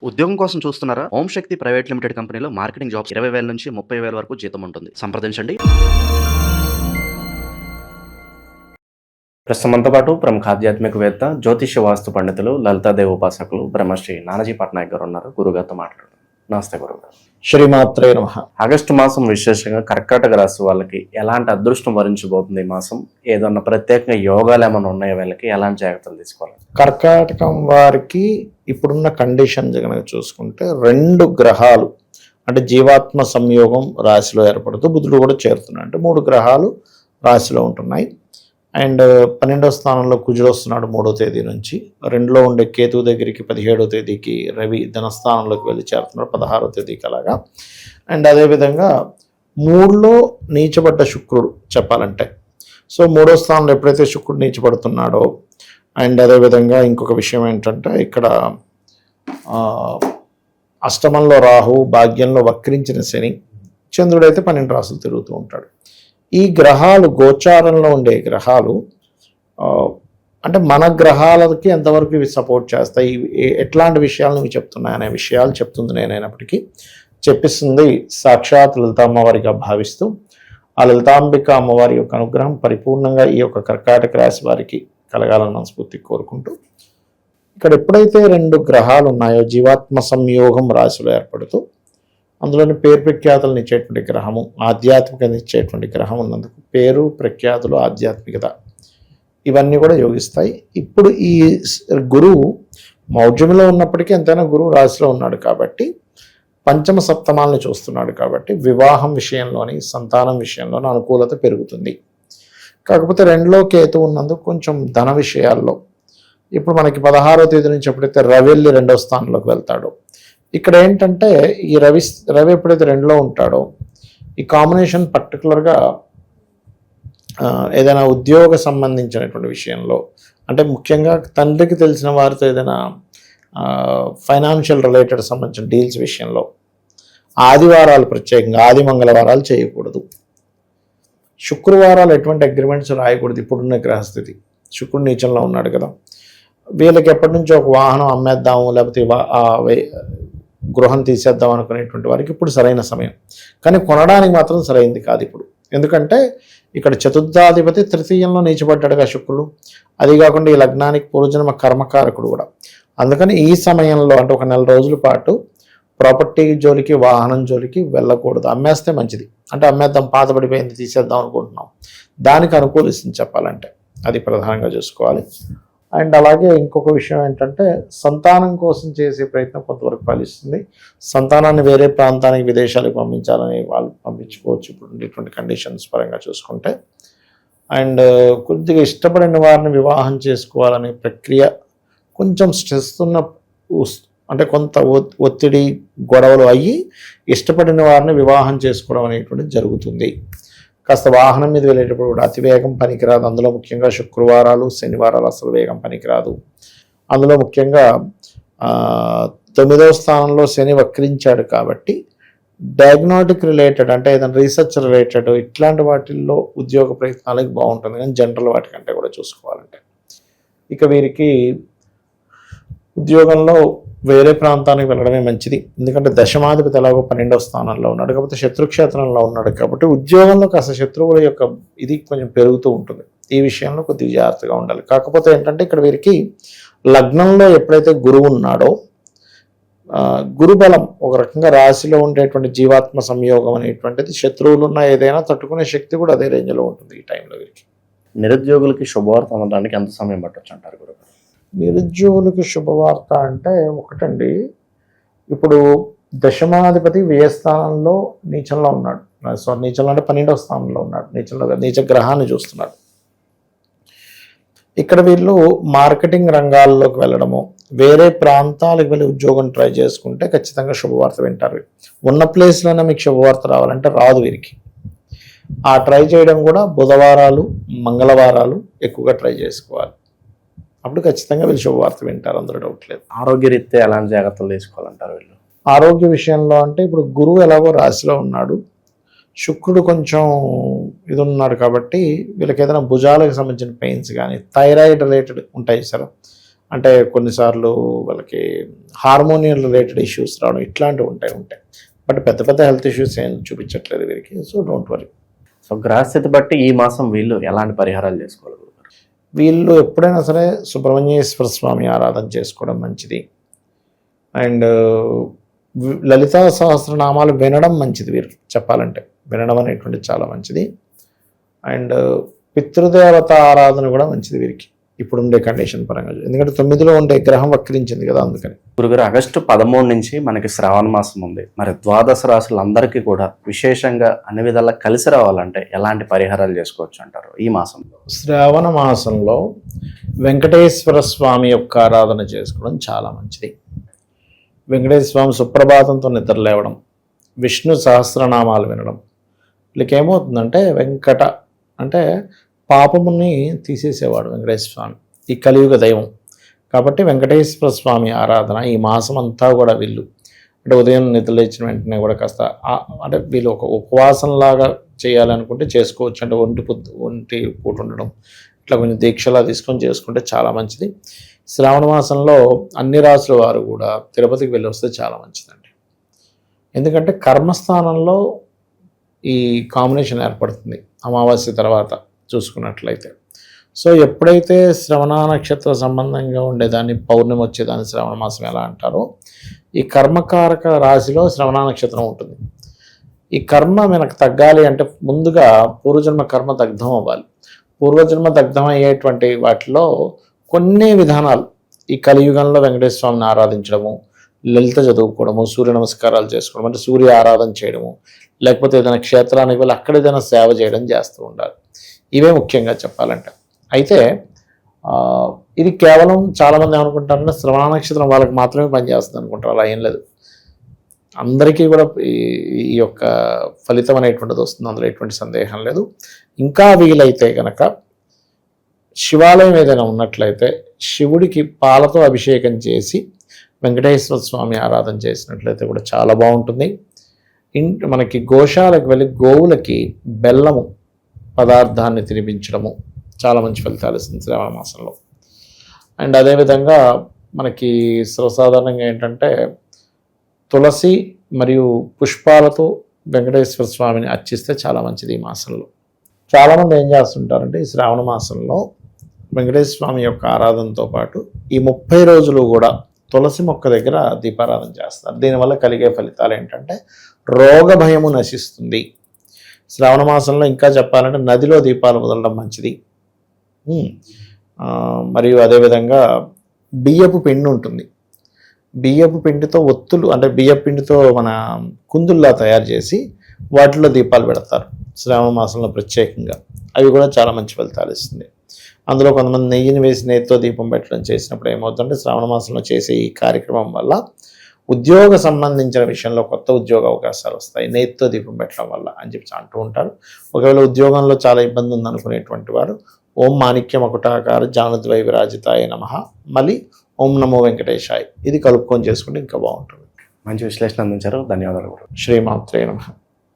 ఉద్యోగం కోసం చూస్తున్నారా? ఓం శక్తి ప్రైవేట్ లిమిటెడ్ కంపెనీలో మార్కెటింగ్ జాబ్స్ 20,000 నుంచి 30,000 వరకు జీతం ఉంటుంది. సంప్రదించండి. ప్రస్తుతం మనతో పాటు ప్రముఖ ఆధ్యాత్మికవేత్త, జ్యోతిష్య వాస్తు పండితులు, లలితాదేవి ఉపాసకులు బ్రహ్మశ్రీ నానాజీ పట్నాయక్ గారు ఉన్నారు. గురుగారితో మాట్లాడుతారు. నమస్తే గురుగారు. శ్రీమాత్రే నమః. ఆగస్టు మాసం విశేషంగా కర్కాటక రాశి వాళ్ళకి ఎలాంటి అదృష్టం వరించబోతుంది ఈ మాసం? ఏదన్నా ప్రత్యేకంగా యోగాలు ఏమైనా ఉన్నాయో వీళ్ళకి ఎలాంటి జాగ్రత్తలు తీసుకోవాలి? కర్కాటకం వారికి ఇప్పుడున్న కండిషన్ కనుక చూసుకుంటే 2 గ్రహాలు అంటే జీవాత్మ సంయోగం రాశిలో ఏర్పడుతూ బుధుడు కూడా చేరుతున్నాడు. అంటే 3 గ్రహాలు రాశిలో ఉంటున్నాయి. అండ్ 12వ స్థానంలో కుజుడు వస్తున్నాడు 3వ తేదీ నుంచి. 2లో ఉండే కేతు దగ్గరికి 17వ తేదీకి రవి ధనస్థానంలోకి వెళ్ళి చేరుతున్నాడు 16వ తేదీకి అలాగా. అండ్ అదేవిధంగా 3లో నీచబడ్డ శుక్రుడు చెప్పాలంటే. సో 3వ స్థానంలో ఎప్పుడైతే శుక్రుడు నీచబడుతున్నాడో, అండ్ అదేవిధంగా ఇంకొక విషయం ఏంటంటే ఇక్కడ అష్టమంలో రాహు, భాగ్యంలో వక్రించిన శని, చంద్రుడైతే 12 రాసులు తిరుగుతూ ఉంటాడు. ఈ గ్రహాలు గోచారంలో ఉండే గ్రహాలు అంటే మన గ్రహాలకి ఎంతవరకు ఇవి సపోర్ట్ చేస్తాయి, ఎట్లాంటి విషయాలను ఇవి చెప్తున్నాయి అనే విషయాలు చెప్తుంది నేనైనప్పటికీ చెప్పిస్తుంది సాక్షాత్ లలిత అమ్మవారిగా భావిస్తూ ఆ లలితాంబిక అమ్మవారి యొక్క అనుగ్రహం పరిపూర్ణంగా ఈ యొక్క కర్కాటక రాశి వారికి కలగాలని మనస్ఫూర్తి కోరుకుంటూ, ఇక్కడ ఎప్పుడైతే 2 గ్రహాలు ఉన్నాయో జీవాత్మ సంయోగం రాశిలో ఏర్పడుతూ అందులోని పేరు ప్రఖ్యాతులను ఇచ్చేటువంటి గ్రహము, ఆధ్యాత్మికత ఇచ్చేటువంటి గ్రహం ఉన్నందుకు పేరు ప్రఖ్యాతులు, ఆధ్యాత్మికత ఇవన్నీ కూడా యోగిస్తాయి. ఇప్పుడు ఈ గురువు మౌఢ్యంలో ఉన్నప్పటికీ ఎంతైనా గురువు రాశిలో ఉన్నాడు కాబట్టి పంచమ సప్తమాలను చూస్తున్నాడు కాబట్టి వివాహం విషయంలోని, సంతానం విషయంలోని అనుకూలత పెరుగుతుంది. కాకపోతే 2లో కేతు ఉన్నందుకు కొంచెం ధన విషయాల్లో ఇప్పుడు మనకి 16వ తేదీ నుంచి ఎప్పుడైతే రవి వెళ్ళి 2వ స్థానంలోకి వెళ్తాడో, ఇక్కడ ఏంటంటే ఈ రవి ఎప్పుడైతే 2లో ఉంటాడో ఈ కాంబినేషన్ పర్టికులర్గా ఏదైనా ఉద్యోగ సంబంధించినటువంటి విషయంలో, అంటే ముఖ్యంగా తండ్రికి తెలిసిన వారితో ఏదైనా ఫైనాన్షియల్ రిలేటెడ్ సంబంధించిన డీల్స్ విషయంలో ఆదివారాలు, ప్రత్యేకంగా ఆది మంగళవారాలు చేయకూడదు. శుక్రవారాలు ఎటువంటి అగ్రిమెంట్స్ రాయకూడదు. ఇప్పుడున్న గ్రహస్థితి శుక్రుడు నీచంలో ఉన్నాడు కదా, వీళ్ళకి ఎప్పటి నుంచో ఒక వాహనం అమ్మేద్దాము, లేకపోతే గృహం తీసేద్దాం అనుకునేటువంటి వారికి ఇప్పుడు సరైన సమయం. కానీ కొనడానికి మాత్రం సరైనది కాదు ఇప్పుడు. ఎందుకంటే ఇక్కడ చతుర్థాధిపతి తృతీయంలో నీచబడ్డాడుగా శుక్రుడు. అది కాకుండా ఈ లగ్నానికి పూర్వజన్మ కర్మకారకుడు కూడా. అందుకని ఈ సమయంలో అంటే ఒక 1 రోజుల పాటు ప్రాపర్టీ జోలికి, వాహనం జోలికి వెళ్ళకూడదు. అమ్మేస్తే మంచిది. అంటే అమ్మేద్దాం, పాత పడిపోయింది తీసేద్దాం అనుకుంటున్నాం, దానికి అనుకూలిస్తుంది చెప్పాలంటే. అది ప్రధానంగా చూసుకోవాలి. అండ్ అలాగే ఇంకొక విషయం ఏంటంటే సంతానం కోసం చేసే ప్రయత్నం కొంతవరకు ఫలిస్తుంది. సంతానాన్ని వేరే ప్రాంతానికి, విదేశాలకు పంపించాలని వాళ్ళు పంపించుకోవచ్చు ఇప్పుడు ఉండేటువంటి కండిషన్స్ పరంగా చూసుకుంటే. అండ్ కొద్దిగా ఇష్టపడిన వారిని వివాహం చేసుకోవాలనే ప్రక్రియ కొంచెం స్ట్రెస్ ఉన్న, అంటే కొంత ఒత్తిడి, గొడవలు అయ్యి ఇష్టపడిన వారిని వివాహం చేసుకోవడం అనేటువంటిది జరుగుతుంది. కాస్త వాహనం మీద వెళ్ళేటప్పుడు కూడా అతి వేగం పనికిరాదు. అందులో ముఖ్యంగా శుక్రవారాలు, శనివారాలు అసలు వేగం పనికిరాదు. అందులో ముఖ్యంగా 9వ స్థానంలో శని వక్రించాడు కాబట్టి డయాగ్నోటిక్ రిలేటెడ్ అంటే ఏదైనా రీసెర్చ్ రిలేటెడ్ ఇట్లాంటి వాటిల్లో ఉద్యోగ ప్రయత్నాలకి బాగుంటుంది. కానీ జనరల్ వాటికంటే కూడా చూసుకోవాలంటే ఇక వీరికి ఉద్యోగంలో వేరే ప్రాంతానికి వెళ్ళడమే మంచిది. ఎందుకంటే దశమాధిపతి ఎలాగో 12వ స్థానంలో ఉన్నాడు కాబట్టి శత్రుక్షేత్రంలో ఉన్నాడు కాబట్టి ఉద్యోగంలో కాస్త శత్రువుల యొక్క ఇది కొంచెం పెరుగుతూ ఉంటుంది. ఈ విషయంలో కొద్దిగా జాగ్రత్తగా ఉండాలి. కాకపోతే ఏంటంటే ఇక్కడ వీరికి లగ్నంలో ఎప్పుడైతే గురువు ఉన్నాడో గురుబలం ఒక రకంగా రాశిలో ఉండేటువంటి జీవాత్మ సంయోగం అనేటువంటిది శత్రువులు ఉన్న ఏదైనా తట్టుకునే శక్తి కూడా అదే రేంజ్లో ఉంటుంది ఈ టైంలో వీరికి. నిరుద్యోగులకి శుభవార్త అందడానికి ఎంత సమయం పట్టొచ్చు అంటారు గురుగారు? నిరుద్యోగులకు శుభవార్త అంటే ఒకటండి, ఇప్పుడు దశమాధిపతి వ్యయస్థానంలో నీచంలో ఉన్నాడు. నీచంలో అంటే 12వ స్థానంలో ఉన్నాడు. నీచ గ్రహాన్ని చూస్తున్నాడు. ఇక్కడ వీళ్ళు మార్కెటింగ్ రంగాల్లోకి వెళ్ళడము, వేరే ప్రాంతాలకు వెళ్ళి ఉద్యోగం ట్రై చేసుకుంటే ఖచ్చితంగా శుభవార్త వింటారు. ఉన్న ప్లేస్లోనే మీకు శుభవార్త రావాలంటే రాదు వీరికి. ఆ ట్రై చేయడం కూడా బుధవారాలు, మంగళవారాలు ఎక్కువగా ట్రై చేసుకోవాలి. అప్పుడు ఖచ్చితంగా వీళ్ళు శుభవార్త వింటారు, అందులో డౌట్ లేదు. ఆరోగ్యరీత్యా ఎలాంటి జాగ్రత్తలు తీసుకోవాలంటారు వీళ్ళు? ఆరోగ్య విషయంలో అంటే ఇప్పుడు గురువు ఎలాగో రాశిలో ఉన్నాడు, శుక్రుడు కొంచెం ఇది ఉన్నాడు కాబట్టి వీళ్ళకి ఏదైనా భుజాలకు సంబంధించిన పెయిన్స్ కానీ, థైరాయిడ్ రిలేటెడ్ ఉంటాయి సార్, అంటే కొన్నిసార్లు వాళ్ళకి హార్మోనియల్ రిలేటెడ్ ఇష్యూస్ రావడం ఇట్లాంటివి ఉంటాయి. బట్ పెద్ద పెద్ద హెల్త్ ఇష్యూస్ ఏం చూపించట్లేదు వీరికి. So don't worry. సో గ్రహస్థితి బట్టి ఈ మాసం వీళ్ళు ఎలాంటి పరిహారాలు చేసుకోవాలి గురుగారు? వీళ్ళు ఎప్పుడైనా సరే సుబ్రహ్మణ్యేశ్వర స్వామి ఆరాధన చేసుకోవడం మంచిది. అండ్ లలితా సహస్రనామాలు వినడం మంచిది. వీరు చెప్పాలంటే వినడం అనేటువంటి చాలా మంచిది. అండ్ పితృదేవత ఆరాధన కూడా మంచిది వీరికి ఇప్పుడుండే కండిషన్ పరంగా. ఎందుకంటే 9లో ఉండే గ్రహం వక్రించింది కదా, అందుకని. గురుగారు, ఆగస్టు 13 నుంచి మనకి శ్రావణ మాసం ఉంది. మరి ద్వాదశ రాశులందరికీ కూడా విశేషంగా అన్ని విధాలా కలిసి రావాలంటే ఎలాంటి పరిహారాలు చేసుకోవచ్చు అంటారు ఈ మాసంలో? శ్రావణ మాసంలో వెంకటేశ్వర స్వామి యొక్క ఆరాధన చేసుకోవడం చాలా మంచిది. వెంకటేశ్వర స్వామి సుప్రభాతంతో నిద్రలేవడం, విష్ణు సహస్రనామాలు వినడం. వీళ్ళకి ఏమవుతుందంటే వెంకట అంటే పాపముని తీసేసేవాడు వెంకటేశ్వర స్వామి, ఈ కలియుగ దైవం. కాబట్టి వెంకటేశ్వర స్వామి ఆరాధన ఈ మాసం అంతా కూడా వీళ్ళు అంటే ఉదయం నిద్రలేచిన వెంటనే కూడా కాస్త అంటే వీళ్ళు ఒక ఉపవాసంలాగా చేయాలనుకుంటే చేసుకోవచ్చు. అంటే ఒంటి పూట ఉండడం, ఇట్లా కొంచెం దీక్షలా తీసుకొని చేసుకుంటే చాలా మంచిది. శ్రావణ మాసంలో అన్ని రాసుల వారు కూడా తిరుపతికి వెళ్ళి వస్తే చాలా మంచిదండి. ఎందుకంటే కర్మస్థానంలో ఈ కాంబినేషన్ ఏర్పడుతుంది అమావాస్య తర్వాత చూసుకున్నట్లయితే. సో ఎప్పుడైతే శ్రవణ నక్షత్ర సంబంధంగా ఉండేదాన్ని పౌర్ణమి వచ్చేదాన్ని శ్రవణ మాసం ఎలా అంటారో, ఈ కర్మకారక రాశిలో శ్రవణ నక్షత్రం ఉంటుంది. ఈ కర్మ మనకు తగ్గాలి అంటే ముందుగా పూర్వజన్మ కర్మ దగ్ధం అవ్వాలి. పూర్వజన్మ దగ్ధం అయ్యేటువంటి వాటిలో కొన్ని విధానాలు ఈ కలియుగంలో వెంకటేశ్వర స్వామిని ఆరాధించడము, లలిత చదువుకోవడము, సూర్య నమస్కారాలు చేసుకోవడం, అంటే సూర్య ఆరాధన చేయడము, లేకపోతే ఏదైనా క్షేత్రానికి వెళ్ళి అక్కడ ఏదైనా సేవ చేయడం చేస్తూ ఉండాలి. ఇవే ముఖ్యంగా చెప్పాలంటే. అయితే ఇది కేవలం చాలామంది ఏమనుకుంటారంటే శ్రవణ నక్షత్రం వాళ్ళకి మాత్రమే పనిచేస్తుంది అనుకుంటారు. అలా ఏం లేదు, అందరికీ కూడా ఈ యొక్క ఫలితం అనేటువంటిది వస్తుంది, అందులో ఎటువంటి సందేహం లేదు. ఇంకా వీలైతే కనుక శివాలయం ఏదైనా ఉన్నట్లయితే శివుడికి పాలతో అభిషేకం చేసి వెంకటేశ్వర స్వామి ఆరాధన చేసినట్లయితే కూడా చాలా బాగుంటుంది. మనకి గోశాలకు వెళ్ళి గోవులకి బెల్లము పదార్థాన్ని తినిపించడము చాలా మంచి ఫలితాలు ఇస్తుంది శ్రావణ మాసంలో. అండ్ అదేవిధంగా మనకి సర్వసాధారణంగా ఏంటంటే తులసి మరియు పుష్పాలతో వెంకటేశ్వర స్వామిని అర్చిస్తే చాలా మంచిది ఈ మాసంలో. చాలామంది ఏం చేస్తుంటారంటే ఈ శ్రావణ మాసంలో వెంకటేశ్వర స్వామి యొక్క ఆరాధనతో పాటు ఈ 30 రోజులు కూడా తులసి మొక్క దగ్గర దీపారాధన చేస్తారు. దీనివల్ల కలిగే ఫలితాలు ఏంటంటే రోగ భయము నశిస్తుంది. శ్రావణ మాసంలో ఇంకా చెప్పాలంటే నదిలో దీపాలు వదలడం మంచిది. మరియు అదేవిధంగా బియ్యపు పిండి ఉంటుంది, బియ్యపు పిండితో ఒత్తులు అంటే బియ్యపు పిండితో మన కుందుల్లా తయారు చేసి వాటిలో దీపాలు పెడతారు శ్రావణ మాసంలో ప్రత్యేకంగా. అవి కూడా చాలా మంచి ఫలితాలు ఇస్తుంది. అందులో కొంతమంది నెయ్యిని వేసి నెయ్యితో దీపం పెట్టడం చేసినప్పుడు ఏమవుతుందంటే శ్రావణ మాసంలో చేసే ఈ కార్యక్రమం వల్ల ఉద్యోగ సంబంధించిన విషయంలో కొత్త ఉద్యోగ అవకాశాలు వస్తాయి నెయ్యితో దీపం పెట్టడం వల్ల అని చెప్పి అంటూ ఉంటారు. ఒకవేళ ఉద్యోగంలో చాలా ఇబ్బంది ఉందనుకునేటువంటి వారు ఓం మాణిక్య మకుటాకార జానుద్వై విరాజితాయ నమః, మళ్ళీ ఓం నమో వెంకటేశాయ్ ఇది కలుపుకొని చేసుకుంటే ఇంకా బాగుంటుంది. మంచి విశ్లేషణ అందించారు, ధన్యవాదాలు. శ్రీమాత్రే నమః.